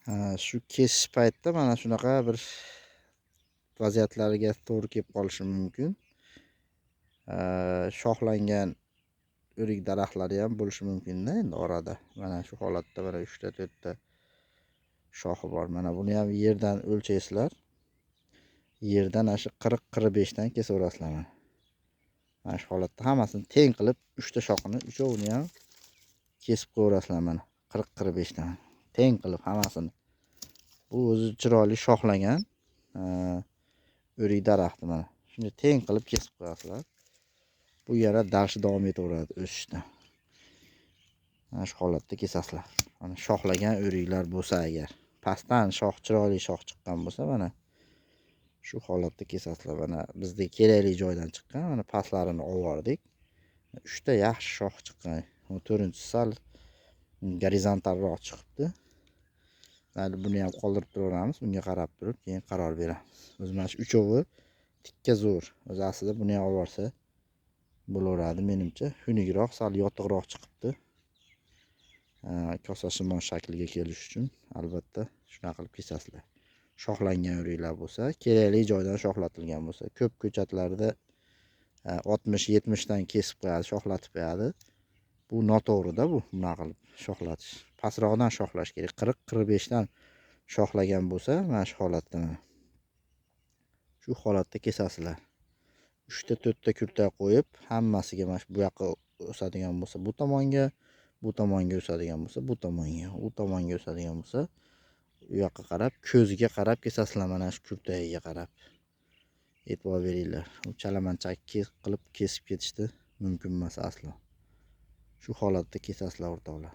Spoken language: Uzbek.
Shu kesish paytida mana shunaqa bir vaziyatlarga to'g'ri kelib qolishi mumkin. Shoxlangan o'rik daraxtlari ham bo'lishi mumkin-da endi orada. Mana shu holatda mana 3 ta 4 ta shoxi bor. Mana buni ham yerdan o'lchaysizlar. Yerdan shu 40-45 dan kesaverasizlar mana. Mana shu holatda hammasini teng qilib 3 ta shoxini, uchovini ham kesib qo'yaverasizlar mana 40-45 dan. Teng qilib hammasini. Bu o'zi chiroyli shoxlangan o'rik daraxti mana. Shuni teng qilib kesib qo'yasizlar. Bu yana darshi davom etaveradi o'sishda. Mana shu holatda kesasizlar. Mana shoxlagan o'riklar bo'lsa agar, pastdan chiroyli shox chiqqan bo'lsa mana shu holatda kesasizlar. Mana bizga kerakli joydan chiqqan, mana pastlarini olib 3 ta yaxshi shox chiqqan. 4-inchisi sal gorizontalroq chiqibdi. Mayli buni ham qoldirib turaveramiz, unga qarab turib keyin qaror beramiz. O'zi mana shu uchovi tikka zo'r. O'zi aslida buni ham olib borsa bo'laveradi menimcha. Xunukroq, sal yotiqroq chiqibdi. Kosa shimon shakliga kelish uchun albatta shunaqa qilib kesasizlar. Shoxlangan o'riklar bo'lsa, kerakli joydan shoxlatilgan bo'lsa, ko'p ko'chatlarda 60-70 dan kesib qo'yadi, shoxlatib qo'yadi. Bu noto'g'ri-da bu, bunaqa qilib shoxlatish. Pastroqdan shoxlash kerak. 40-45 dan shoxlagan bo'lsa, mana shu holatda mana. Shu holatda kesasizlar. 3 ta 4 ta kurta qo'yib, hammasiga mana shu bu yoqqa o'sadigan bo'lsa, bu tomonga o'sadigan bo'lsa, bu tomonga, u tomonga o'sadigan bo'lsa, u yoqqa qarab, ko'ziga qarab kesasizlar mana shu kurtagiga qarab. E'tibor beringlar. U chalamanchak qilib kesib ketishdi mumkin emas aslo. Shu holatda kesasizlar o'rtoqlar.